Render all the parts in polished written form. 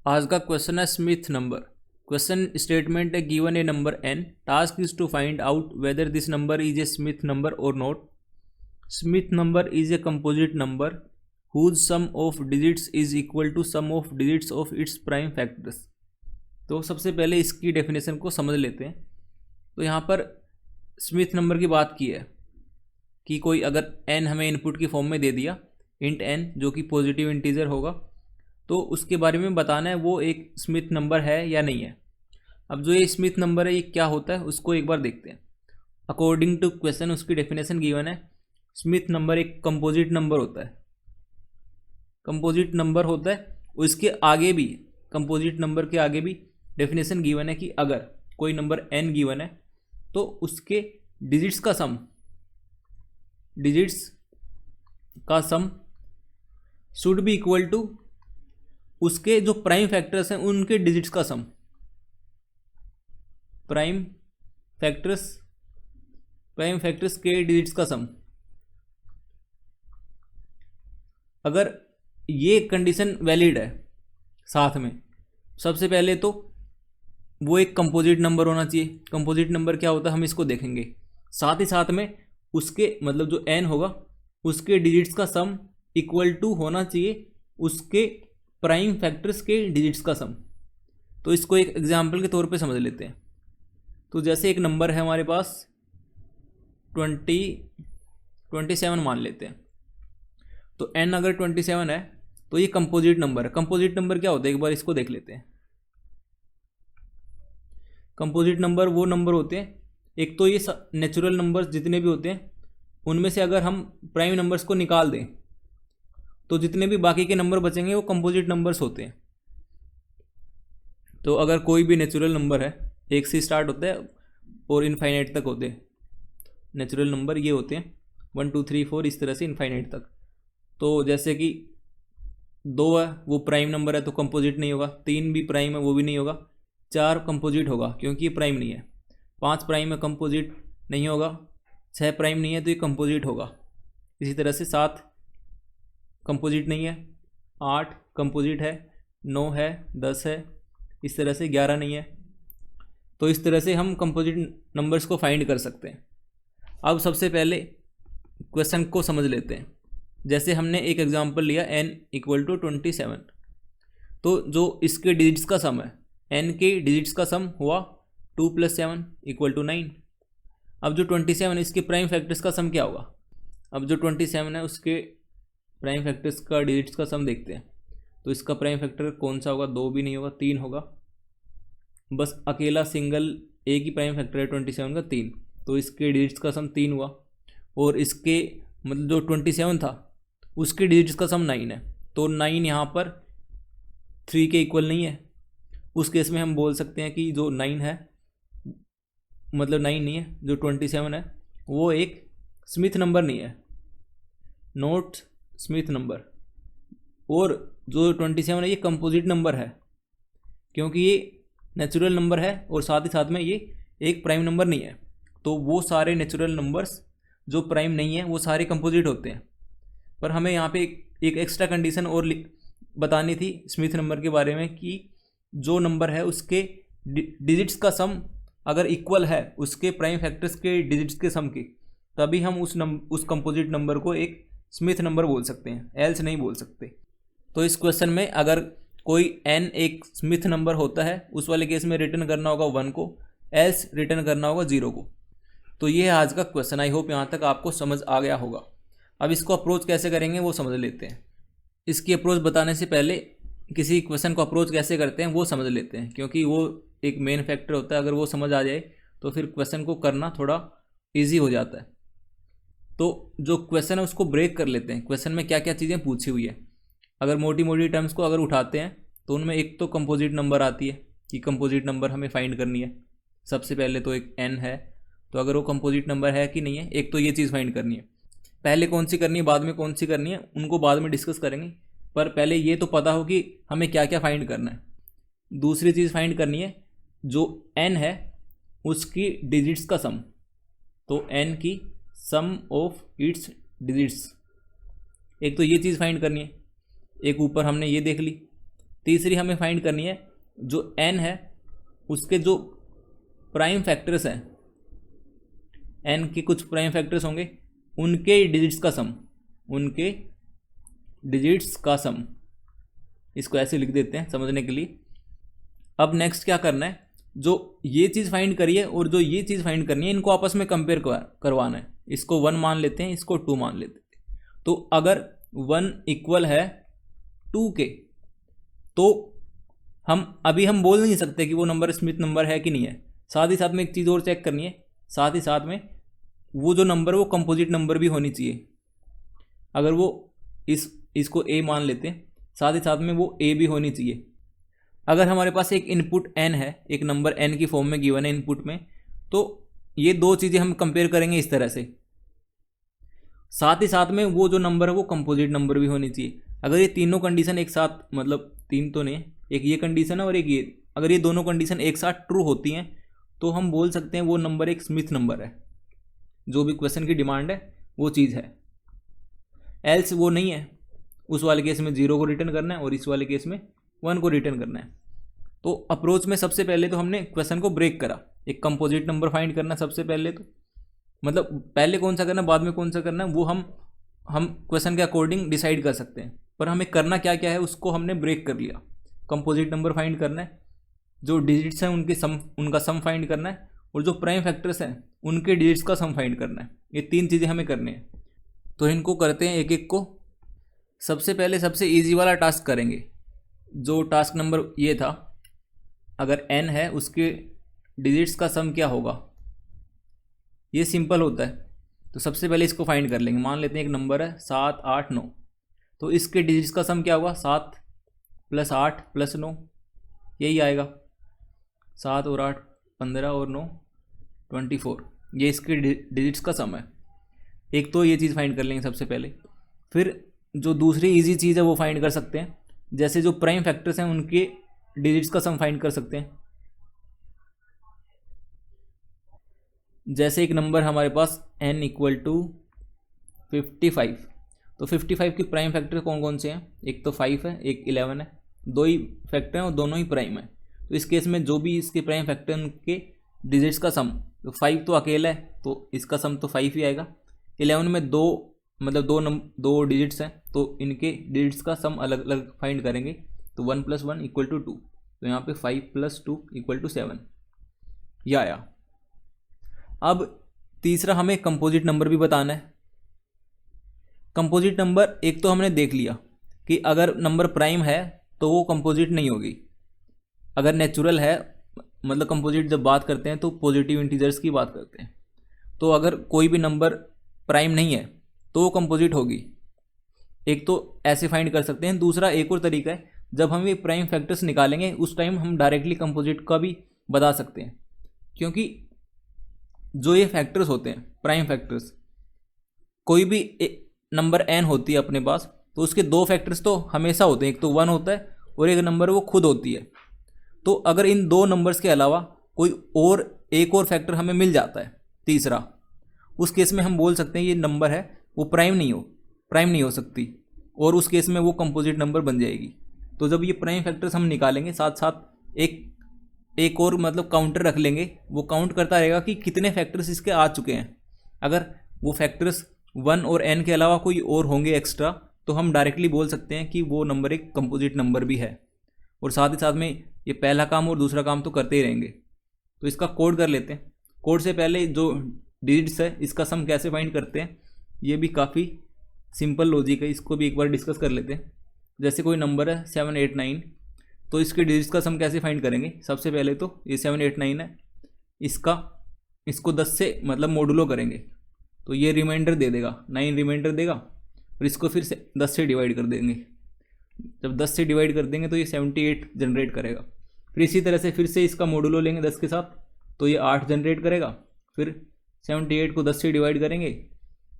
आज का क्वेश्चन है स्मिथ नंबर। क्वेश्चन स्टेटमेंट है given a number n, task is to find out whether this number is a Smith number और not. Smith number is a composite number whose sum of digits is equal to sum of digits of its prime factors। तो सबसे पहले इसकी definition को समझ लेते हैं। तो यहाँ पर स्मिथ नंबर की बात की है कि कोई अगर n हमें इनपुट की फॉर्म में दे दिया, इंट n जो कि पॉजिटिव इंटीजर होगा, तो उसके बारे में बताना है वो एक स्मिथ नंबर है या नहीं है। अब जो ये स्मिथ नंबर है ये क्या होता है उसको एक बार देखते हैं। अकॉर्डिंग टू क्वेश्चन उसकी डेफिनेशन गिवन है, स्मिथ नंबर एक कंपोजिट नंबर होता है। कंपोजिट नंबर होता है, उसके आगे भी कंपोजिट नंबर के आगे भी डेफिनेशन गिवन है कि अगर कोई नंबर n गिवन है तो उसके डिजिट्स का sum should be equal to उसके जो प्राइम फैक्टर्स हैं उनके डिजिट्स का सम। प्राइम फैक्टर्स के डिजिट्स का सम। अगर ये कंडीशन वैलिड है साथ में, सबसे पहले तो वो एक कंपोजिट नंबर होना चाहिए। कंपोजिट नंबर क्या होता है हम इसको देखेंगे। साथ ही साथ में उसके मतलब जो n होगा उसके डिजिट्स का सम इक्वल टू होना चाहिए उसके प्राइम फैक्टर्स के डिजिट्स का सम। तो इसको एक एग्जांपल के तौर पे समझ लेते हैं। तो जैसे एक नंबर है हमारे पास 27 मान लेते हैं। तो n अगर 27 है तो ये कंपोजिट नंबर है। कंपोजिट नंबर क्या होता है एक बार इसको देख लेते हैं। कंपोजिट नंबर वो नंबर होते हैं, एक तो ये नेचुरल नंबर्स जितने भी होते हैं उनमें से अगर हम प्राइम नंबर्स को निकाल दें तो जितने भी बाकी के नंबर बचेंगे वो कंपोजिट नंबर्स होते हैं। तो अगर कोई भी नेचुरल नंबर है, एक से स्टार्ट होता है और इनफाइनाइट तक होते हैं नेचुरल नंबर, ये होते हैं 1 2 3 4 इस तरह से इनफाइनाइट तक। तो जैसे कि 2 है वो प्राइम नंबर है तो कंपोजिट नहीं होगा, 3 भी प्राइम है वो भी नहीं होगा, 4 कंपोजिट होगा क्योंकि ये प्राइम नहीं है, 5 प्राइम है कंपोजिट नहीं होगा, 6 प्राइम नहीं है तो ये कंपोजिट होगा। इसी तरह से 7 कंपोजिट नहीं है, 8 कंपोजिट है, 9 है, 10 है, इस तरह से 11 नहीं है। तो इस तरह से हम कंपोजिट नंबर्स को फाइंड कर सकते हैं। अब सबसे पहले क्वेश्चन को समझ लेते हैं। जैसे हमने एक एग्जांपल लिया n इक्वल टू 27, तो जो इसके डिजिट्स का सम है, n के डिजिट्स का सम हुआ 2 + 7 = 9। अब जो 27 है इसके प्राइम फैक्टर्स का सम क्या होगा। अब जो 27 है उसके प्राइम फैक्टर्स का डिजिट्स का सम देखते हैं। तो इसका प्राइम फैक्टर कौन सा होगा, 2 भी नहीं होगा, 3 होगा। बस अकेला सिंगल एक ही प्राइम फैक्टर है 27 का, 3, तो इसके डिजिट्स का सम 3 हुआ। और इसके मतलब जो 27 था उसके डिजिट्स का सम 9 है, तो 9 यहाँ पर 3 के इक्वल नहीं है। उस केस में हम बोल सकते हैं कि जो 9 है मतलब 9 नहीं है, जो 27 है वो एक स्मिथ नंबर नहीं है, नॉट स्मिथ नंबर। और जो 27 है ये कंपोजिट नंबर है क्योंकि ये नेचुरल नंबर है और साथ ही साथ में ये एक प्राइम नंबर नहीं है। तो वो सारे नेचुरल नंबर्स जो प्राइम नहीं है वो सारे कंपोजिट होते हैं। पर हमें यहाँ पे एक एक्स्ट्रा कंडीशन और बतानी थी स्मिथ नंबर के बारे में कि जो नंबर है उसके डिजिट्स का सम अगर इक्वल है उसके प्राइम फैक्टर्स के डिजिट्स के सम के, तभी हम उस कंपोजिट नंबर को एक स्मिथ नंबर बोल सकते हैं, एल्स नहीं बोल सकते। तो इस क्वेश्चन में अगर कोई n एक स्मिथ नंबर होता है उस वाले केस में रिटर्न करना होगा 1 को, एल्स रिटर्न करना होगा 0 को। तो ये है आज का क्वेश्चन। आई होप यहाँ तक आपको समझ आ गया होगा। अब इसको अप्रोच कैसे करेंगे वो समझ लेते हैं। इसकी अप्रोच बताने से पहले किसी क्वेश्चन को अप्रोच कैसे करते हैं वो समझ लेते हैं, क्योंकि वो एक मेन फैक्टर होता है। अगर वो समझ आ जाए तो फिर क्वेश्चन को करना थोड़ा ईजी हो जाता है। तो जो क्वेश्चन है उसको ब्रेक कर लेते हैं। क्वेश्चन में क्या क्या चीज़ें पूछी हुई है, अगर मोटी मोटी टर्म्स को अगर उठाते हैं तो उनमें एक तो कंपोजिट नंबर आती है कि कंपोजिट नंबर हमें फाइंड करनी है। सबसे पहले तो एक n है, तो अगर वो कंपोजिट नंबर है कि नहीं है, एक तो ये चीज़ फाइंड करनी है। पहले कौन सी करनी है बाद में कौन सी करनी है उनको बाद में डिस्कस करेंगे, पर पहले ये तो पता हो कि हमें क्या क्या फाइंड करना है। दूसरी चीज़ फाइंड करनी है जो n है उसकी डिजिट्स का सम, तो n की सम ऑफ इट्स डिजिट्स, एक तो ये चीज़ फाइंड करनी है। एक ऊपर हमने ये देख ली तीसरी हमें फाइंड करनी है जो n है उसके जो प्राइम फैक्टर्स हैं, n के कुछ प्राइम फैक्टर्स होंगे, उनके डिजिट्स का सम, उनके डिजिट्स का सम। इसको ऐसे लिख देते हैं समझने के लिए। अब नेक्स्ट क्या करना है, जो ये चीज़ फाइंड करी है और जो ये चीज़ फाइंड करनी है, इनको आपस में कंपेयर करवाना है। इसको 1 मान लेते हैं, इसको 2 मान लेते हैं। तो अगर 1 इक्वल है 2 के, तो हम बोल नहीं सकते कि वो नंबर स्मिथ नंबर है कि नहीं है। साथ ही साथ में एक चीज़ और चेक करनी है, साथ ही साथ में वो जो नंबर वो कंपोजिट नंबर भी होनी चाहिए। अगर वो इसको a मान लेते हैं, साथ ही साथ में वो a भी होनी चाहिए। अगर हमारे पास एक इनपुट n है, एक नंबर n की फॉर्म में गिवन है इनपुट में, तो ये दो चीज़ें हम कंपेयर करेंगे इस तरह से। साथ ही साथ में वो जो नंबर है वो कंपोजिट नंबर भी होनी चाहिए। अगर ये तीनों कंडीशन एक साथ, मतलब तीन तो नहीं, एक ये कंडीशन है और एक ये, अगर ये दोनों कंडीशन एक साथ ट्रू होती हैं तो हम बोल सकते हैं वो नंबर एक स्मिथ नंबर है। जो भी क्वेश्चन की डिमांड है वो चीज़ है। एल्स वो नहीं है, उस वाले केस में 0 को रिटर्न करना है और इस वाले केस में 1 को रिटर्न करना है। तो अप्रोच में सबसे पहले तो हमने क्वेश्चन को ब्रेक करा, एक कंपोजिट नंबर फाइंड करना सबसे पहले। तो मतलब पहले कौन सा करना बाद में कौन सा करना है वो हम क्वेश्चन के अकॉर्डिंग डिसाइड कर सकते हैं, पर हमें करना क्या क्या है उसको हमने ब्रेक कर लिया। कंपोजिट नंबर फाइंड करना है, जो डिजिट्स हैं उनका सम फाइंड करना है, और जो प्राइम फैक्टर्स हैं उनके डिजिट्स का सम फाइंड करना है। ये तीन चीज़ें हमें करनी है। तो इनको करते हैं एक एक को। सबसे पहले सबसे ईजी वाला टास्क करेंगे, जो टास्क नंबर ये था, अगर n है उसके डिजिट्स का सम क्या होगा। ये सिंपल होता है। तो सबसे पहले इसको फाइंड कर लेंगे। मान लेते हैं एक नंबर है 7 8 9, तो इसके डिजिट्स का सम क्या होगा, 7 + 8 + 9, यही आएगा। 7 और 8 15 और 9 24, ये इसके डिजिट्स का सम है। एक तो ये चीज़ फाइंड कर लेंगे सबसे पहले। फिर जो दूसरी इजी चीज़ है वो फाइंड कर सकते हैं, जैसे जो प्राइम फैक्टर्स हैं उनके डिजिट्स का सम फाइंड कर सकते हैं। जैसे एक नंबर हमारे पास n = 55, तो 55 के प्राइम फैक्टर कौन कौन से हैं, एक तो 5 है, एक 11 है, दो ही फैक्टर हैं और दोनों ही प्राइम है। तो इस केस में जो भी इसके प्राइम फैक्टर उनके डिजिट्स का सम, तो 5 तो अकेला है तो इसका सम तो 5 ही आएगा। 11 में दो डिजिट्स हैं तो इनके डिजिट्स का सम अलग अलग फाइंड करेंगे। तो 1 + 1 = 2, तो यहाँ पे 5 + 2 = 7, यह आया। अब तीसरा हमें कंपोजिट नंबर भी बताना है। कंपोजिट नंबर एक तो हमने देख लिया कि अगर नंबर प्राइम है तो वो कंपोजिट नहीं होगी। अगर नेचुरल है, मतलब कंपोजिट जब बात करते हैं तो पॉजिटिव इंटीजर्स की बात करते हैं, तो अगर कोई भी नंबर प्राइम नहीं है तो वो कंपोजिट होगी। एक तो ऐसे फाइंड कर सकते हैं। दूसरा एक और तरीका है, जब हम ये प्राइम फैक्टर्स निकालेंगे उस टाइम हम डायरेक्टली कंपोजिट का भी बता सकते हैं, क्योंकि जो ये फैक्टर्स होते हैं प्राइम फैक्टर्स, कोई भी नंबर n होती है अपने पास तो उसके दो फैक्टर्स तो हमेशा होते हैं, एक तो 1 होता है और एक नंबर वो खुद होती है। तो अगर इन दो नंबर्स के अलावा कोई और एक और फैक्टर हमें मिल जाता है तीसरा, उस केस में हम बोल सकते हैं ये नंबर है वो प्राइम नहीं हो सकती, और उस केस में वो कंपोजिट नंबर बन जाएगी। तो जब ये प्राइम फैक्टर्स हम निकालेंगे साथ साथ एक और मतलब काउंटर रख लेंगे, वो काउंट करता रहेगा कि कितने फैक्टर्स इसके आ चुके हैं। अगर वो फैक्टर्स 1 और n के अलावा कोई और होंगे एक्स्ट्रा, तो हम डायरेक्टली बोल सकते हैं कि वो नंबर एक कंपोजिट नंबर भी है। और साथ ही साथ में ये पहला काम और दूसरा काम तो करते ही रहेंगे। तो इसका कोड कर लेते हैं। कोड से पहले जो डिजिट्स है इसका सम कैसे फाइंड करते हैं, ये भी काफ़ी सिंपल लॉजिक है, इसको भी एक बार डिस्कस कर लेते हैं। जैसे कोई नंबर है 7 8 9, तो इसके डिजिट्स का सम कैसे फाइंड करेंगे। सबसे पहले तो ये 7 8 9 है, इसको 10 से मतलब मोडुलो करेंगे तो ये रिमाइंडर दे देगा, 9 रिमाइंडर देगा, और इसको फिर से 10 से डिवाइड कर देंगे। जब 10 से डिवाइड कर देंगे तो ये 78 जनरेट करेगा। फिर इसी तरह से फिर से इसका मोडुलो लेंगे 10 के साथ, तो ये 8 जनरेट करेगा। फिर 78 को 10 से डिवाइड करेंगे,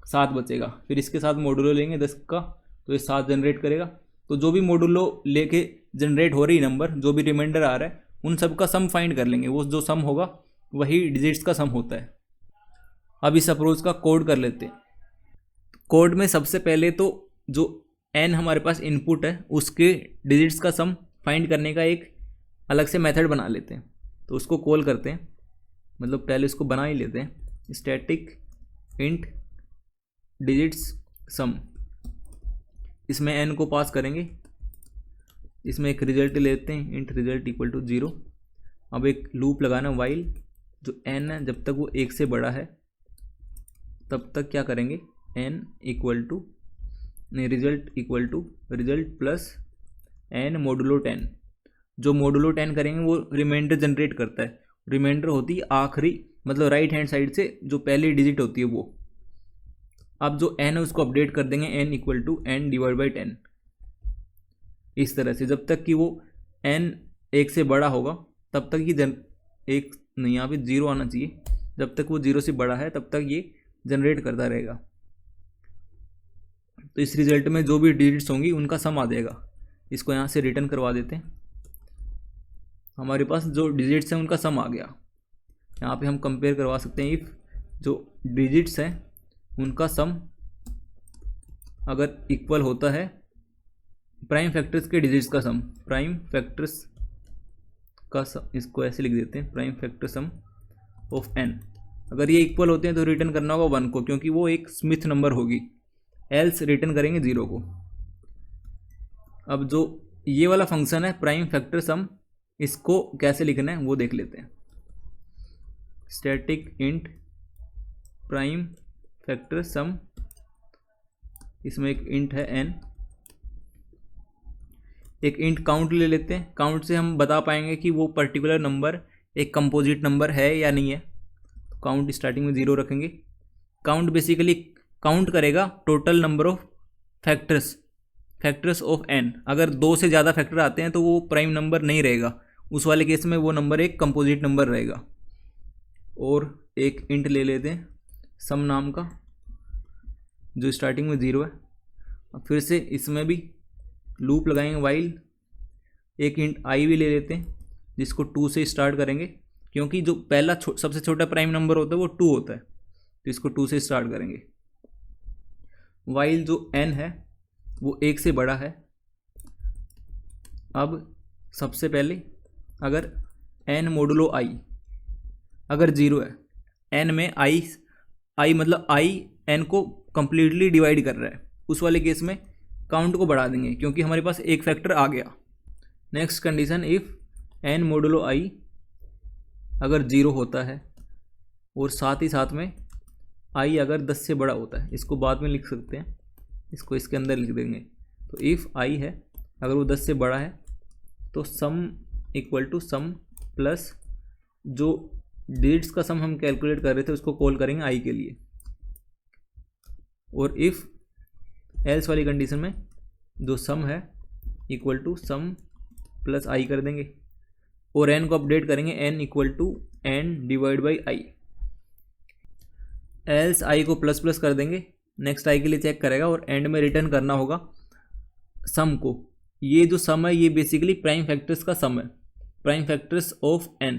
7 बचेगा। फिर इसके साथ मोडुलो लेंगे 10 का, तो ये 7 जनरेट करेगा। तो जो भी मोडुलो लेके जनरेट हो रही नंबर, जो भी रिमाइंडर आ रहा है, उन सब का सम फाइंड कर लेंगे। वो जो सम होगा वही डिजिट्स का सम होता है। अब इस अप्रोच का कोड कर लेते हैं। कोड में सबसे पहले तो जो n हमारे पास इनपुट है उसके डिजिट्स का सम फाइंड करने का एक अलग से मेथड बना लेते हैं। तो उसको कॉल करते हैं, मतलब पहले इसको बना ही लेते हैं, स्टैटिक इंट डिजिट्स सम। इसमें n को पास करेंगे, इसमें एक रिजल्ट लेते हैं, इंट रिजल्ट इक्वल टू 0। अब एक लूप लगाना वाइल, जो n है जब तक वो 1 से बड़ा है तब तक क्या करेंगे, n equal to result equal to result plus n modulo 10। जो मोडुलो 10 करेंगे वो रिमाइंडर जनरेट करता है। रिमाइंडर होती है आखिरी, मतलब राइट हैंड साइड से जो पहली डिजिट होती है वो। अब जो n है उसको अपडेट कर देंगे, n equal to n divide by 10। इस तरह से जब तक कि वो n 1 से बड़ा होगा तब तक ये एक नहीं, यहाँ पे 0 आना चाहिए, जब तक वो 0 से बड़ा है तब तक ये जनरेट करता रहेगा। तो इस रिजल्ट में जो भी डिजिट्स होंगी उनका सम आ जाएगा। इसको यहाँ से रिटर्न करवा देते हैं, हमारे पास जो डिजिट्स हैं उनका सम आ गया। यहाँ पे हम कंपेयर करवा सकते हैं, इफ़ जो डिजिट्स हैं उनका सम अगर इक्वल होता है प्राइम फैक्टर्स के डिजिट्स का सम, प्राइम फैक्टर्स का सम, इसको ऐसे लिख देते हैं, prime factor sum of n। अगर ये इक्वल होते हैं तो रिटर्न करना होगा 1 को, क्योंकि वो एक स्मिथ नंबर होगी, एल्स रिटर्न करेंगे 0 को। अब जो ये वाला फंक्शन है प्राइम फैक्टर सम, इसको कैसे लिखना है वो देख लेते हैं। स्टैटिक इंट प्राइम फैक्टर सम, इसमें एक इंट है n, एक इंट काउंट ले लेते हैं। काउंट से हम बता पाएंगे कि वो पर्टिकुलर नंबर एक कंपोजिट नंबर है या नहीं है। काउंट स्टार्टिंग में 0 रखेंगे। काउंट बेसिकली काउंट करेगा total number of factors of n। अगर 2 से ज़्यादा फैक्टर आते हैं तो वो प्राइम नंबर नहीं रहेगा, उस वाले केस में वो नंबर एक कंपोजिट नंबर रहेगा। और एक इंट ले लेते हैं सम नाम का, जो स्टार्टिंग में 0 है। अब फिर से इसमें भी लूप लगाएंगे वाइल, एक इंट i भी ले लेते हैं जिसको 2 से स्टार्ट करेंगे, क्योंकि जो पहला सबसे छोटा प्राइम नंबर होता है वो 2 होता है, तो इसको 2 से स्टार्ट करेंगे। वाइल जो n है वो 1 से बड़ा है। अब सबसे पहले अगर n मोडुलो i अगर 0 है, n में i मतलब i n को कंप्लीटली डिवाइड कर रहा है, उस वाले केस में काउंट को बढ़ा देंगे क्योंकि हमारे पास एक फैक्टर आ गया। Next condition, if n modulo i अगर 0 होता है और साथ ही साथ में i अगर 10 से बड़ा होता है, इसको बाद में लिख सकते हैं, इसको इसके अंदर लिख देंगे। तो इफ़ i है अगर वो 10 से बड़ा है तो sum equal to sum plus जो डिजिट्स का सम हम कैलकुलेट कर रहे थे उसको कॉल करेंगे i के लिए। और इफ़ एल्स वाली कंडीशन में जो सम है equal to sum plus i कर देंगे और n को अपडेट करेंगे, n equal to n divide by i। Else i को प्लस प्लस कर देंगे, नेक्स्ट i के लिए चेक करेगा और एंड में रिटर्न करना होगा सम को। ये जो सम है ये बेसिकली प्राइम फैक्टर्स का सम है, प्राइम फैक्टर्स ऑफ n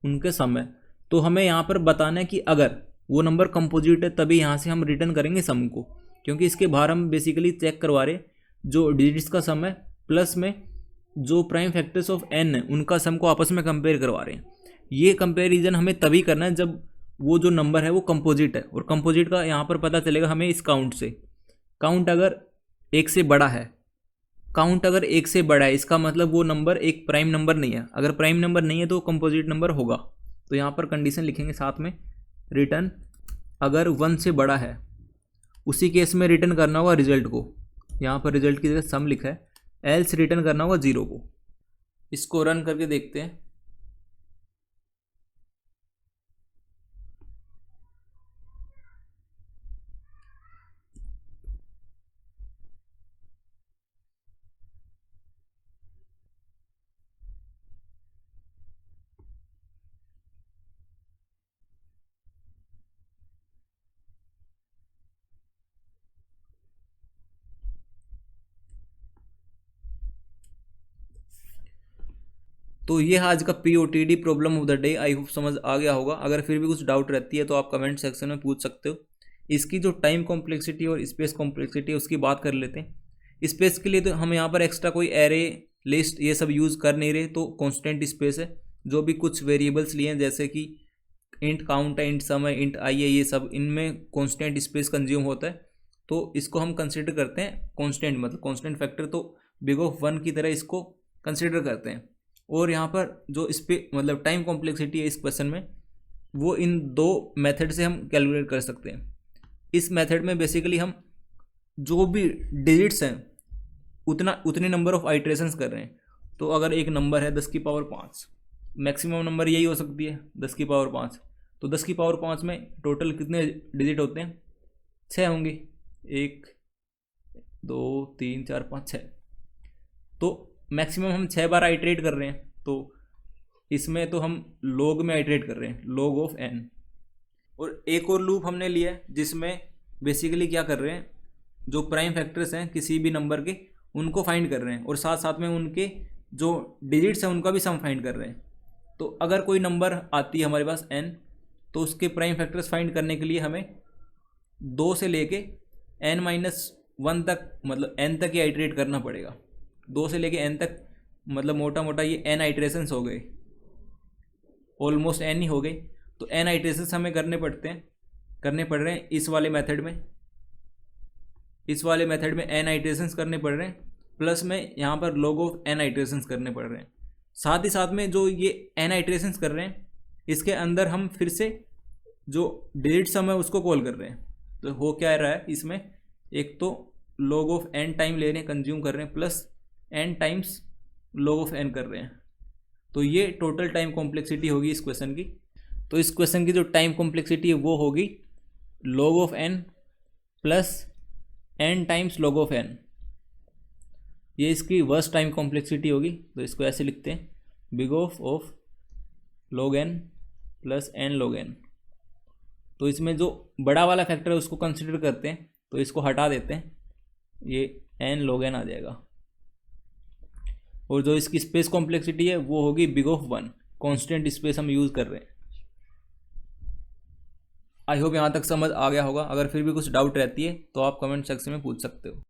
उनके सम है। तो हमें यहाँ पर बताना है कि अगर वो नंबर कंपोजिट है तभी यहाँ से हम रिटर्न करेंगे सम को, क्योंकि इसके बाहर हम बेसिकली चेक करवा रहे जो डिजिट्स का सम है प्लस में जो प्राइम फैक्टर्स ऑफ n है उनका सम को आपस में कंपेयर करवा रहे हैं। ये कंपेरिजन हमें तभी करना है जब वो जो नंबर है वो कंपोजिट है, और कंपोजिट का यहाँ पर पता चलेगा हमें इस काउंट से। काउंट अगर 1 से बड़ा है, काउंट अगर 1 से बड़ा है इसका मतलब वो नंबर एक प्राइम नंबर नहीं है। अगर प्राइम नंबर नहीं है तो कंपोजिट नंबर होगा। तो यहाँ पर कंडीशन लिखेंगे साथ में, रिटर्न अगर 1 से बड़ा है, उसी केस में रिटर्न करना होगा रिजल्ट को। यहाँ पर रिजल्ट की जगह सम लिखा है, एल्स रिटर्न करना होगा 0 को। इसको रन करके देखते हैं। तो ये आज का POTD problem of the day. I hope समझ आ गया होगा। अगर फिर भी कुछ डाउट रहती है तो आप कमेंट सेक्शन में पूछ सकते हो। इसकी जो टाइम कॉम्प्लेक्सिटी और स्पेस कॉम्प्लेक्सिटी है उसकी बात कर लेते हैं। स्पेस के लिए तो हम यहाँ पर एक्स्ट्रा कोई एरे लिस्ट ये सब यूज़ कर नहीं रहे तो कांस्टेंट स्पेस है। जो भी कुछ वेरिएबल्स लिए हैं जैसे कि इंट काउंट है, इंट सम है, इंट आई है, ये सब इनमें कांस्टेंट स्पेस कंज्यूम होता है, तो इसको हम कंसिडर करते हैं कांस्टेंट, मतलब कांस्टेंट फैक्टर, तो बिग ऑफ 1 की तरह इसको कंसिडर करते हैं। और यहाँ पर जो इस पे मतलब टाइम कॉम्प्लेक्सिटी है इस क्वेश्चन में, वो इन दो मेथड से हम कैलकुलेट कर सकते हैं। इस मेथड में बेसिकली हम जो भी डिजिट्स हैं उतने नंबर ऑफ आइट्रेशंस कर रहे हैं। तो अगर एक नंबर है 10 की पावर 5, मैक्सिमम नंबर यही हो सकती है 10 की पावर 5, तो 10 की पावर 5 में टोटल कितने डिजिट होते हैं? 6 होंगे, 1 2 3 4 5 6। तो मैक्सिमम हम 6 बार आइट्रेट कर रहे हैं, तो इसमें तो हम लॉग में आइट्रेट कर रहे हैं, लॉग ऑफ n। और एक और लूप हमने लिया है जिसमें बेसिकली क्या कर रहे हैं, जो प्राइम फैक्टर्स हैं किसी भी नंबर के उनको फाइंड कर रहे हैं और साथ साथ में उनके जो डिजिट्स हैं उनका भी सम फाइंड कर रहे हैं। तो अगर कोई नंबर आती है हमारे पास n, तो उसके प्राइम फैक्टर्स फाइंड करने के लिए हमें 2 से लेके n-1 तक, मतलब n तक ही आइट्रेट करना पड़ेगा। 2 से लेके n तक मतलब मोटा मोटा ये n आइट्रेशंस हो गए, ऑलमोस्ट n ही हो गई। तो n आइट्रेशंस हमें करने पड़ रहे हैं इस वाले मेथड में। इस वाले मेथड में n आइट्रेशंस करने पड़ रहे हैं, प्लस में यहाँ पर log ऑफ n आइट्रेशंस करने पड़ रहे हैं। साथ ही साथ में जो ये n आइट्रेशंस कर रहे हैं इसके अंदर हम फिर से जो डिजिट सम है उसको कॉल कर रहे हैं। तो हो क्या रहा है इसमें, एक तो log ऑफ n टाइम ले रहे हैं, कंज्यूम कर रहे हैं, plus n times log of n कर रहे हैं। तो ये टोटल टाइम कॉम्प्लेक्सिटी होगी इस क्वेश्चन की। तो इस क्वेश्चन की जो टाइम कॉम्प्लेक्सिटी है वो होगी log of n plus n times log of n। ये इसकी वर्स्ट टाइम कॉम्प्लेक्सिटी होगी। तो इसको ऐसे लिखते हैं, big of log n plus n log n। तो इसमें जो बड़ा वाला फैक्टर है उसको कंसिडर करते हैं, तो इसको हटा देते हैं, ये n log n आ जाएगा। और जो इसकी स्पेस कॉम्प्लेक्सिटी है वो होगी बिग ऑफ 1, कांस्टेंट स्पेस हम यूज़ कर रहे हैं। आई होप यहाँ तक समझ आ गया होगा। अगर फिर भी कुछ डाउट रहती है तो आप कमेंट सेक्शन में पूछ सकते हो।